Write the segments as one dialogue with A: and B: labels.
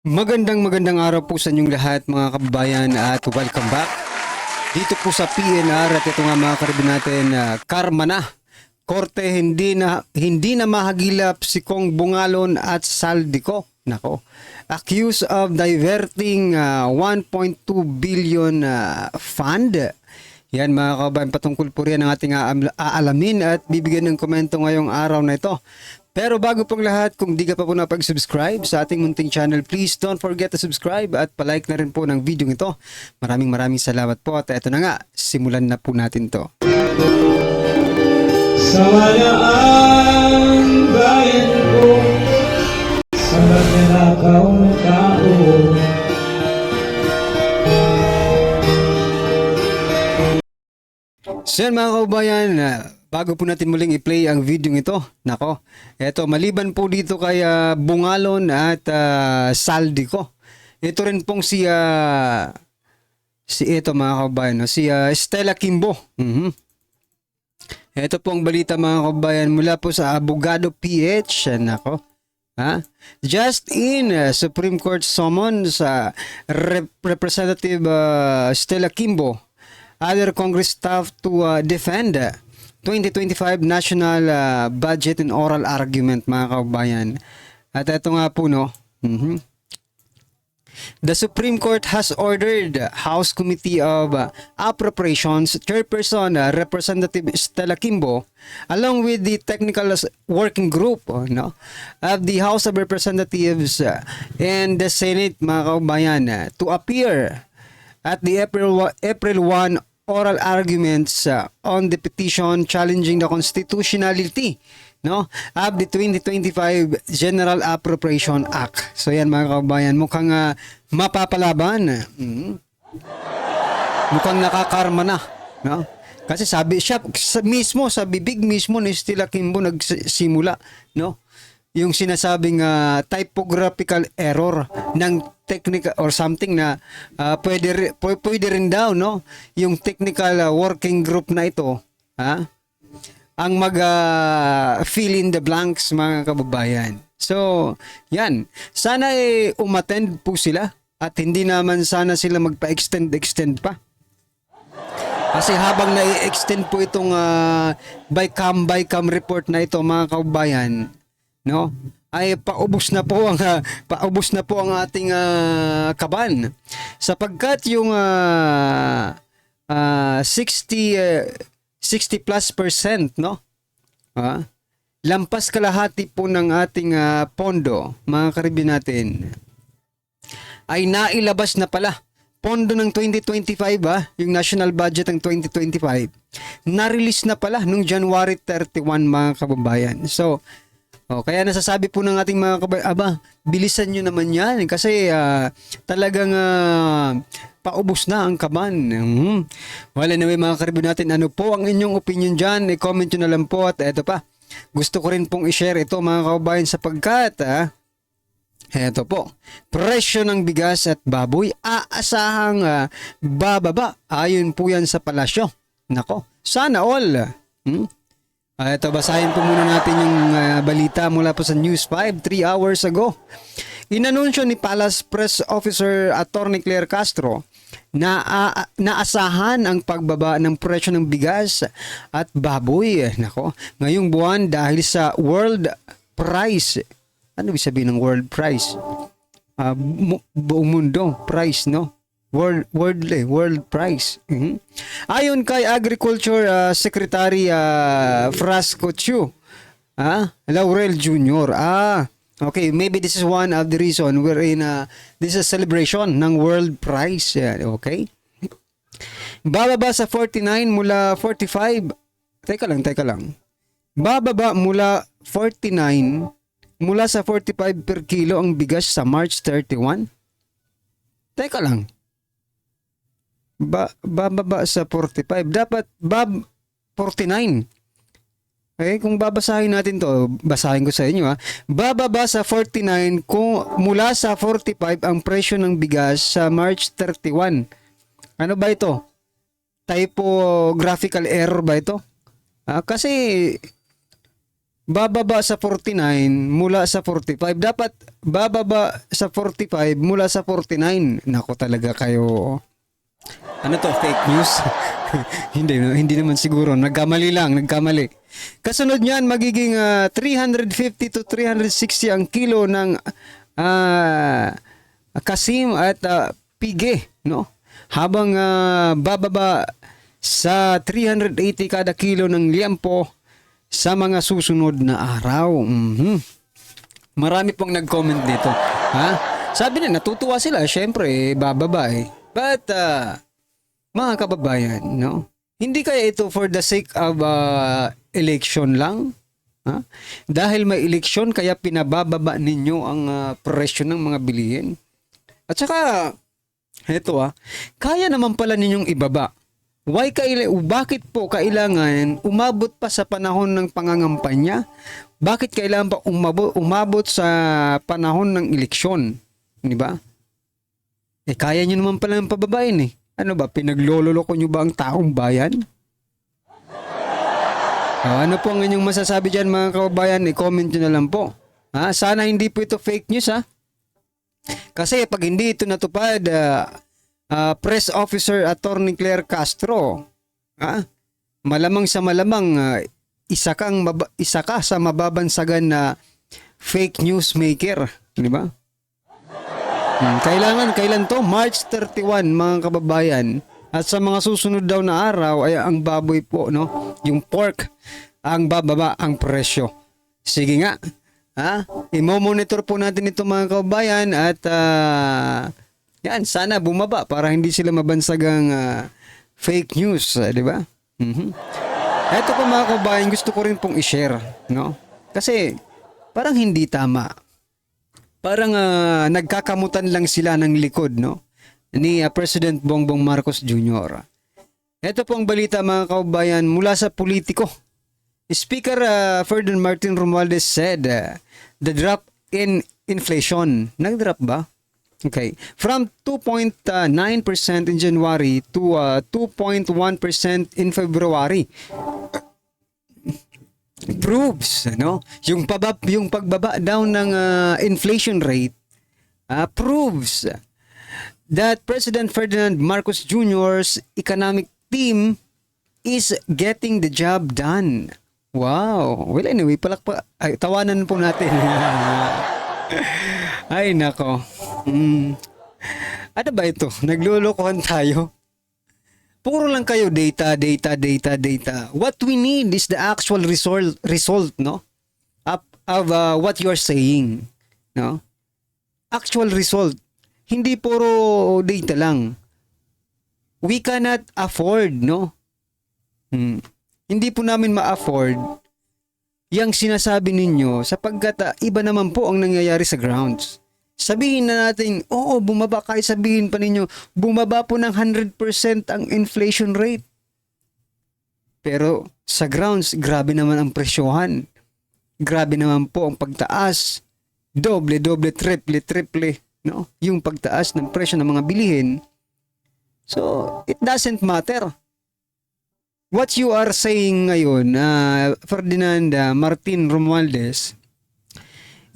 A: Magandang araw po sa inyong lahat mga kababayan at welcome back dito po sa PNR at ito nga mga karibin natin karma na. Korte hindi na mahagilap si Kong Bungalon at Saldico. Nako. Accused of diverting 1.2 billion fund. Yan mga kababayan, patungkol po rin ang ating aalamin at bibigyan ng komento ngayong araw na ito. Pero bago pong lahat, kung di ka pa po napag-subscribe sa ating munting channel, please don't forget to subscribe at palike na rin po ng video ito. Maraming salamat po at eto na nga, simulan na po natin to.
B: Sama ang bayan ko sa magnanakaw ng tao.
A: So yan mga kaubayan, bago po natin muling i-play ang video ito, nako, eto maliban po dito kay Bungalon at Saldico, ito rin pong si ito mga kaubayan, no? Si Stella Kimbo. Ito pong balita mga kaubayan mula po sa Abogado PH, nako. Just in Supreme Court summon sa Representative Stella Kimbo, other Congress staff to defend 2025 national budget and oral argument mga kaubayan. At ito nga po no. The Supreme Court has ordered House Committee of Appropriations Chairperson Representative Stella Kimbo along with the Technical Working Group of the House of Representatives and the Senate mga kaubayan to appear at the April 1 oral arguments on the petition challenging the constitutionality of the 2025 General Appropriation Act. So yan mga kabayan, mukhang mapapalaban. Mukhang nakakarma na. No? Kasi sabi siya mismo, sa bibig mismo ni Stella Kimbo nagsimula. No? Yung sinasabing typographical error ng technical or something na pwede rin daw no yung technical working group na ito ang mag fill in the blanks mga kababayan. So yan, sana umattend po sila at hindi naman sana sila magpa-extend pa. Kasi habang na-extend po itong by cam report na ito mga kababayan, no, ay paubos na po ang ating kaban sapagkat yung 60 plus percent no lampas kalahati po ng ating pondo mga karibin natin ay nailabas na pala. Pondo ng 2025 yung national budget ng 2025 na-release na pala nung January 31 mga kababayan. So kaya nasasabi po ng ating mga kababayan, bilisan nyo naman yan kasi talagang paubos na ang kaban. Well anyway mga karibin natin, ano po ang inyong opinion dyan? I-comment nyo na lang po at eto pa. Gusto ko rin pong i-share ito mga kababayan sapagkat eto po, presyo ng bigas at baboy aasahang bababa. Ayon po yan sa palasyo. Nako, sana all. Ito, basahin po muna natin yung balita mula po sa News 5 3 hours ago. Inanunsyo ni Palace Press Officer Attorney Claire Castro na naasahan ang pagbaba ng presyo ng bigas at baboy ngayong buwan dahil sa world price. Ano ibig sabihin ng world price? Buong mundo price, no? World price. Ayon kay Agriculture Secretary Frasco Chu Laurel Jr. Okay, maybe this is one of the reason wherein this is a celebration ng world price. Okay? Bababa sa 49 mula 45. Teka lang. Bababa mula 49 mula sa 45 per kilo ang bigas sa March 31. Teka lang. Bababa sa 45. Dapat 49. Okay, kung babasahin natin to, basahin ko sa inyo Bababa sa 49 kung mula sa 45 ang presyo ng bigas sa March 31. Ano ba ito? Typographical error ba ito? Kasi bababa sa 49 mula sa 45. Dapat bababa sa 45 mula sa 49. Nako talaga kayo. Ano to, fake news? hindi naman siguro. Nagkamali. Kasunod niyan, magiging 350 to 360 ang kilo ng kasim at pige, no? Habang bababa sa 380 kada kilo ng liempo sa mga susunod na araw. Marami pong nag-comment dito. Ha? Sabi na, natutuwa sila. Syempre, bababa eh. But, mga kababayan, no? Hindi kaya ito for the sake of election lang? Ha? Dahil may election, kaya pinabababa ninyo ang presyo ng mga bilihin. At saka, eto kaya naman pala ninyong ibaba. Bakit po kailangan umabot pa sa panahon ng pangangampanya? Bakit kailangan pa umabot sa panahon ng eleksyon? Di ba? Kaya nyo naman pala ng pababain eh. Ano ba, pinaglololoko nyo ba ang taong bayan? Ano po ang inyong masasabi dyan mga kababayan? I-comment nyo na lang po. Sana hindi po ito fake news Kasi pag hindi ito natupad, Press Officer Attorney Claire Castro, malamang sa malamang isa ka sa mababansagan na fake news maker, di ba? Kailan to? March 31 mga kababayan. At sa mga susunod daw na araw ay ang baboy po, no? Yung pork ang bababa ang presyo. Sige nga. I-monitor po natin ito mga kababayan at yan, sana bumaba para hindi sila mabansagang fake news, di ba? Ito po mga kababayan, gusto ko rin pong i-share, no? Kasi parang hindi tama. Parang nagkakamutan lang sila ng likod, no? Ni President Bongbong Marcos Jr. Ito pong balita mga kababayan mula sa politiko. Speaker Ferdinand Martin Romualdez said the drop in inflation. Nag-drop ba? Okay. From 2.9% in January to 2.1% in February. Proves, no? Yung pagbaba down ng inflation rate proves that President Ferdinand Marcos Jr.'s economic team is getting the job done. Wow. Well, anyway, tawanan po natin. Ay, nako. Ano ba ito? Naglulukohan tayo. Puro lang kayo data. What we need is the actual result, no? Of what you're saying, no? Actual result. Hindi puro data lang. We cannot afford, no? Hindi po namin ma-afford yung sinasabi ninyo sapagkat iba naman po ang nangyayari sa grounds. Sabihin na natin, oo, bumaba, kahit sabihin pa ninyo, bumaba po ng 100% ang inflation rate. Pero sa grounds, grabe naman ang presyohan. Grabe naman po ang pagtaas. Doble, triple, no? Yung pagtaas ng presyo ng mga bilihin. So, it doesn't matter. What you are saying ngayon, Ferdinand Martin Romualdez,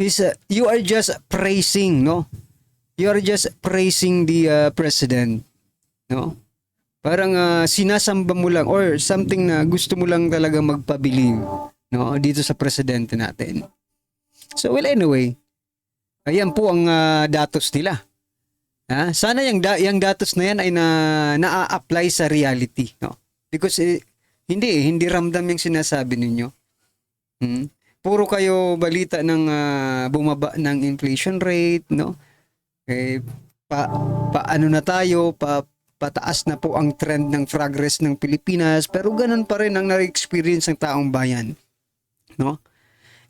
A: is you are just praising, no? You are just praising the president, no? Parang sinasamba mo lang or something na gusto mo lang talaga magpabilib, no? Dito sa presidente natin. So, well, anyway, ayan po ang datos nila. Sana yung datos na yan ay na-apply sa reality, no? Because hindi ramdam yung sinasabi ninyo. Puro kayo balita ng bumaba ng inflation rate, no? Paano na tayo, pataas na po ang trend ng progress ng Pilipinas, pero ganun pa rin ang na-experience ng taong bayan, no?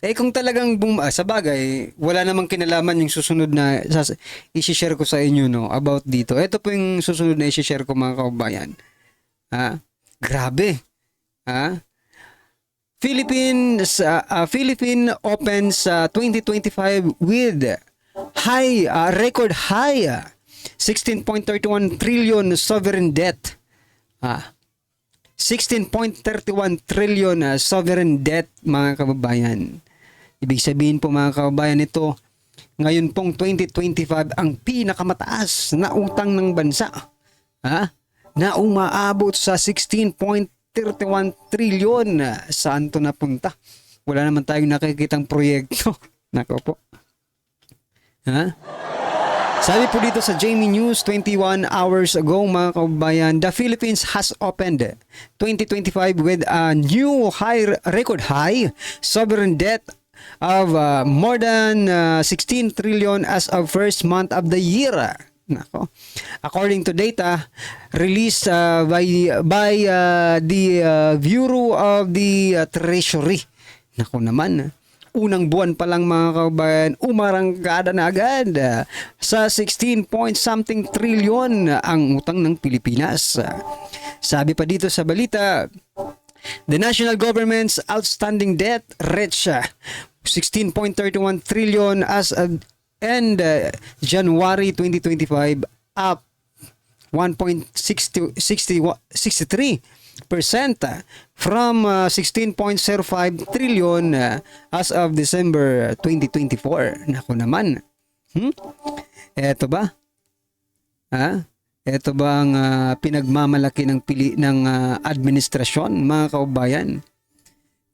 A: Kung talagang sa bagay, wala namang kinalaman yung susunod na i-share ko sa inyo, no, about dito. Ito po yung susunod na i-share ko mga kababayan. Grabe. Philippine opens 2025 with record high 16.31 trillion sovereign debt. 16.31 trillion sovereign debt, mga kababayan. Ibig sabihin po, mga kababayan, ito ngayon pong 2025 ang pinakamataas na utang ng bansa. Na umaabot sa 16.31 trillion. Saan to napunta? Wala naman tayong nakikitang proyekto. Nako po. Sabi po dito sa Jamie News 21 hours ago, mga kababayan, the Philippines has opened 2025 with a new record high sovereign debt of more than 16 trillion as of first month of the year. Nako. According to data released by the Bureau of the Treasury. Nako naman. Unang buwan pa lang, mga kababayan, umarangkada na agad sa 16 point something trillion ang utang ng Pilipinas. Sabi pa dito sa balita, the national government's outstanding debt reached 16.31 trillion as of end January 2025, up 1.63% from 16.05 trillion as of December 2024. Nako naman. Eto ba? Ito ba ang pinagmamalaki ng administrasyon, mga kaubayan?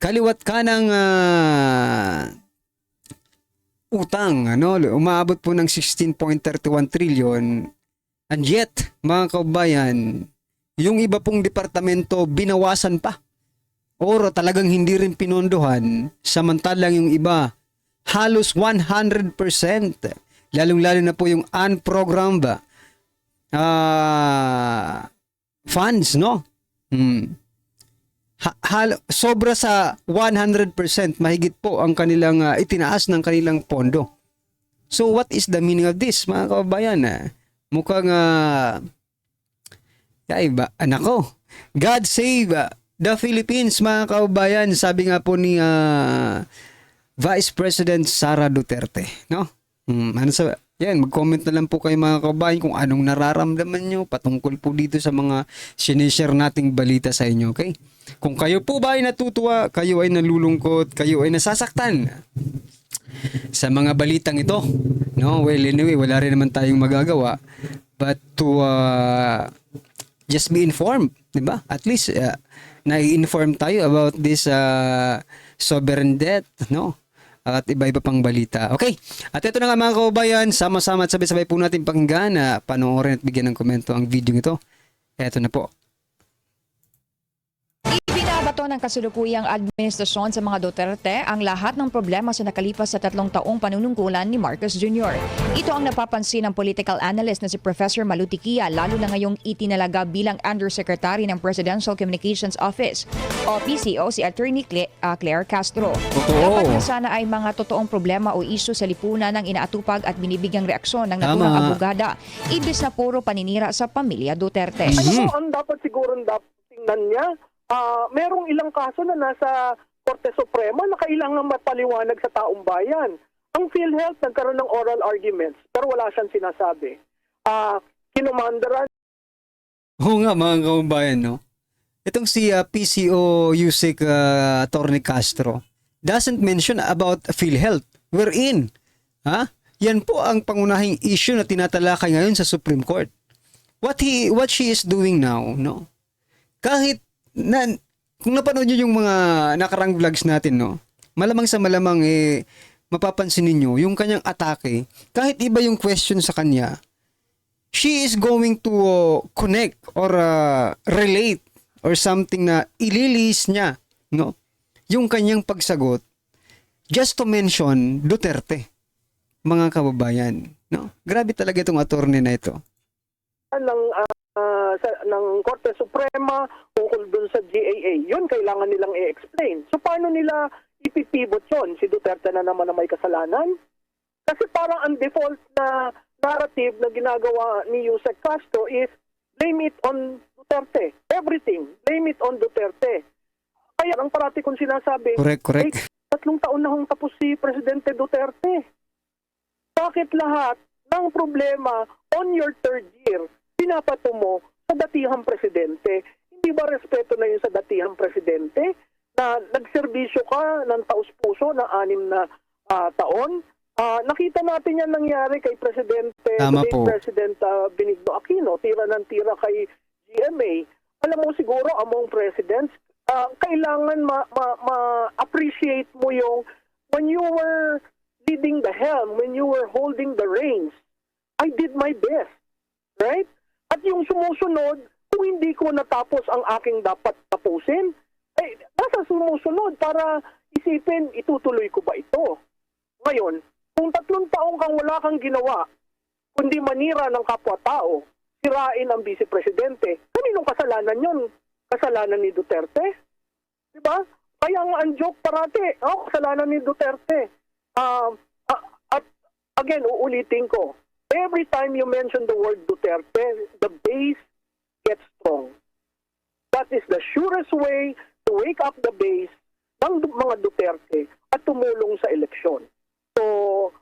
A: Kaliwat ka ng utang, umaabot po ng 16.31 trillion, and yet, mga kaubayan, yung iba pong departamento binawasan pa or talagang hindi rin pinondohan, samantalang yung iba halos 100%, lalong-lalo na po yung unprogrammed funds, no? Sobra sa 100%, mahigit po ang kanilang itinaas ng kanilang pondo. So what is the meaning of this, mga kababayan? Mukhang iba, nako. God save the Philippines, mga kababayan, sabi nga po ni Vice President Sara Duterte, no? Mag-comment na lang po kayo, mga kababayan, kung anong nararamdaman nyo patungkol po dito sa mga sinishare nating balita sa inyo, okay? Kung kayo po ba ay natutuwa, kayo ay nalulungkot, kayo ay nasasaktan sa mga balitang ito, no? Well, anyway, wala rin naman tayong magagawa but to just be informed, di ba? At least na-inform tayo about this sovereign debt, no? At iba-iba pang balita. Okay. At ito na nga, mga kababayan, sama-sama at sabay-sabay po natin pakinggan, panoorin at bigyan ng komento ang video ito. Ito na po.
C: Ibinabato ng kasalukuyang administrasyon sa mga Duterte ang lahat ng problema sa nakalipas sa 3 taong panunungkulan ni Marcos Jr. Ito ang napapansin ng political analyst na si Professor Malutikia, lalo na ngayong itinalaga bilang Undersecretary ng Presidential Communications Office o PCO si Attorney Claire Castro. Dapat na sana ay mga totoong problema o isyu sa lipunan ng inaatupag at binibigyang reaksyon ng naturang abogada, ibis na puro paninira sa pamilya Duterte.
D: Ano ang dapat siguro tingnan niya? Merong ilang kaso na nasa Korte Suprema na kailangan mapaliwanag sa taong bayan. Ang PhilHealth nagkaroon ng oral arguments pero wala siyang sinasabi. Kinumandaran.
A: Oo nga, mga kababayan, no? Itong si PCO Yusek Attorney Castro doesn't mention about PhilHealth. We're in. Yan po ang pangunahing issue na tinatalakay ngayon sa Supreme Court. What she is doing now, no? Kahit kung napanood nyo yung mga nakarang vlogs natin, no? Malamang sa malamang mapapansin niyo yung kanyang atake, kahit iba yung question sa kanya, she is going to connect or relate or something na ililis niya, no? Yung kanyang pagsagot just to mention Duterte, mga kababayan, no? Grabe talaga itong attorney na ito.
D: Ng Korte Suprema tungkol dun sa GAA. Yun kailangan nilang i-explain. So paano nila ipipivot yun? Si Duterte na naman na may kasalanan? Kasi parang ang default na narrative na ginagawa ni Yusek Castro is blame it on Duterte. Everything. Blame it on Duterte. Kaya ang parati kong sinasabi,
A: Correct.
D: 3 taon na hong tapos si Presidente Duterte. Bakit lahat ng problema on your 3rd year pinapato mo sa datihang presidente? Hindi Hindi ba respeto na yun sa datihang presidente na nagserbisyo ka ng taus-puso na 6 na taon? Nakita natin yan nangyari kay Presidente,
A: Tama
D: late
A: po.
D: President Benigno Aquino, tira ng tira kay GMA. Alam mo siguro among presidents, kailangan ma-appreciate mo yung when you were leading the helm, when you were holding the reins, I did my best. Right? At yung sumusunod, kung hindi ko natapos ang aking dapat tapusin, ay nasa sumusunod para isipin, itutuloy ko ba ito? Ngayon, kung 3 taong kang wala kang ginawa, kundi manira ng kapwa-tao, sirain ang vice-presidente, kaninong kasalanan yun? Kasalanan ni Duterte? Diba? Kaya nga ang joke parati, kasalanan ni Duterte. At again, uulitin ko, every time you mention the word Duterte, the base gets strong. That is the surest way to wake up the base ng mga Duterte at tumulong sa eleksyon. So,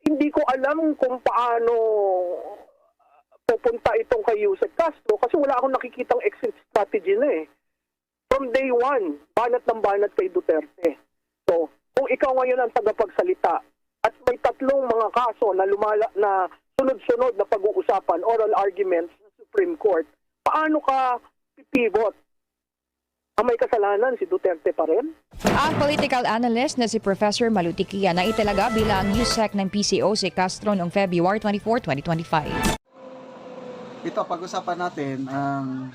D: hindi ko alam kung paano pupunta itong kay Yusek Castro kasi wala akong nakikitang exit strategy na eh. From day one, banat ng banat kay Duterte. So, kung ikaw ngayon ang tagapagsalita at may 3 mga kaso na na sunod-sunod na pag-uusapan, oral arguments sa Supreme Court, paano ka pipivot? Ang may kasalanan, si Duterte pa rin?
C: Ang political analyst na si Professor Malutikia na italaga bilang USEC ng PCO si Castro noong February 24, 2025.
E: Ito, pag-usapan natin ang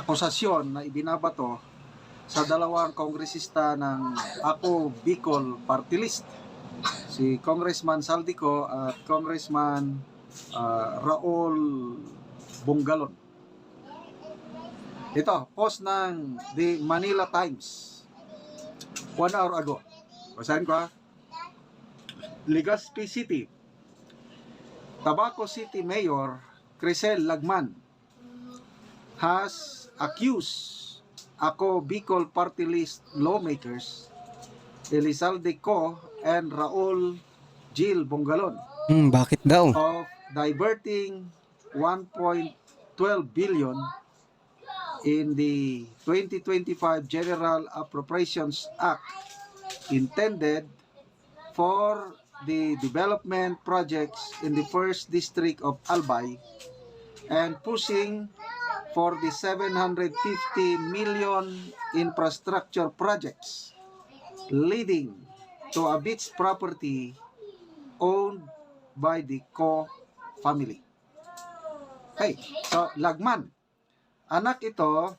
E: akusasyon na ibinabato sa 2 kongresista ng Ako Bicol Party List, si Congressman Saldico at Congressman Raul Bungalon. Ito, post ng The Manila Times 1 hour ago. Basahin ko ha. Legazpi City, Tabaco City Mayor Crisel Lagman has accused Ako Bicol Party List lawmakers Elizalde Co and Raul Gil Bungalon
A: Bakit daw?
E: of diverting 1.12 billion in the 2025 General Appropriations Act intended for the development projects in the 1st District of Albay and pushing for the 750 million infrastructure projects leading to a beach property owned by the Co family. Okay, so Lagman, anak itong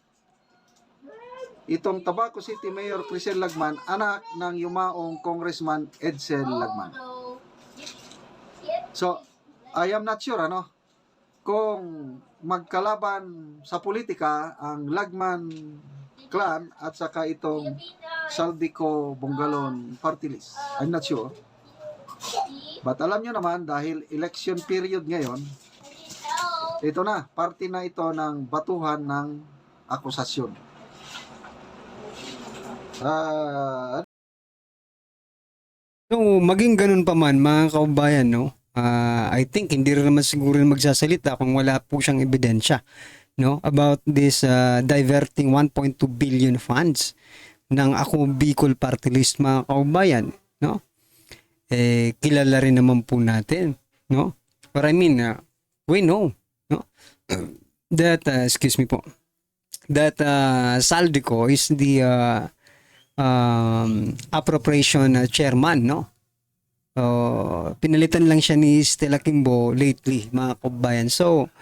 E: Tabaco City Mayor Crisel Lagman, anak ng yumaong Congressman Edsel Lagman. So, I am not sure kung magkalaban sa politika ang Lagman clan at saka itong Saldico Bungalon party list. I'm not sure. But alam nyo naman, dahil election period ngayon, ito na, parte na ito ng batuhan ng akusasyon.
A: So, maging ganun pa man, mga kaubayan, no? I think hindi rin naman siguro magsasalita kung wala po siyang ebidensya, no? About this diverting 1.2 billion funds ng Ako Bicol Party List, mga kaubayan, no? Kilala rin naman po natin, no? But I mean, we know, no? That, excuse me po, that Saldico is the appropriation chairman, no? Pinalitan lang siya ni Stella Kimbo lately, mga kabayan. So,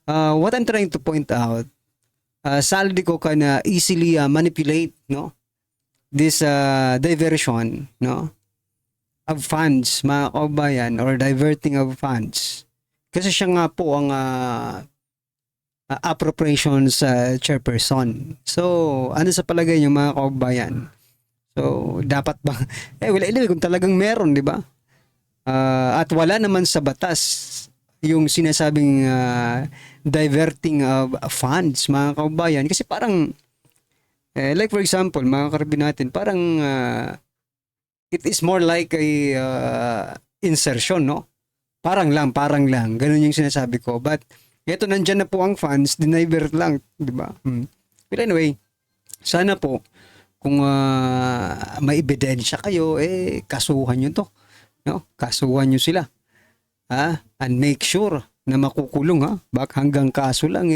A: what I'm trying to point out, Saldico can easily manipulate, no? This diversion, no? Of funds, mga kabayan, or diverting of funds. Kasi siya nga po ang appropriations chairperson. So, ano sa palagay niyo, mga kabayan? So, dapat ba? Wala kung talagang meron, di ba? At wala naman sa batas yung sinasabing diverting of funds, mga kabayan. Kasi parang, like for example, mga karabin natin, parang it is more like a insertion, no? Parang lang. Ganun yung sinasabi ko. But, ito, nandyan na po ang funds, dinivert lang, di ba? But anyway, sana po kung may ebidensya kayo, kasuhan nyo to. No? Kasuhan nyo sila. And make sure na makukulong, ha? Bak hanggang kaso lang,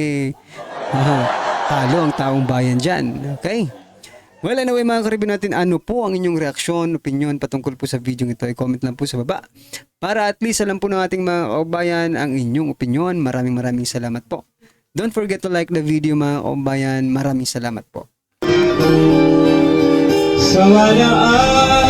A: talo ang taong bayan dyan. Okay? Well, anyway, mga karibin natin, ano po ang inyong reaksyon, opinion patungkol po sa video ito? I-comment lang po sa baba. Para at least alam po ng ating mga kabayan ang inyong opinion. Maraming salamat po. Don't forget to like the video, mga kabayan. Maraming salamat po.
B: Sa walaan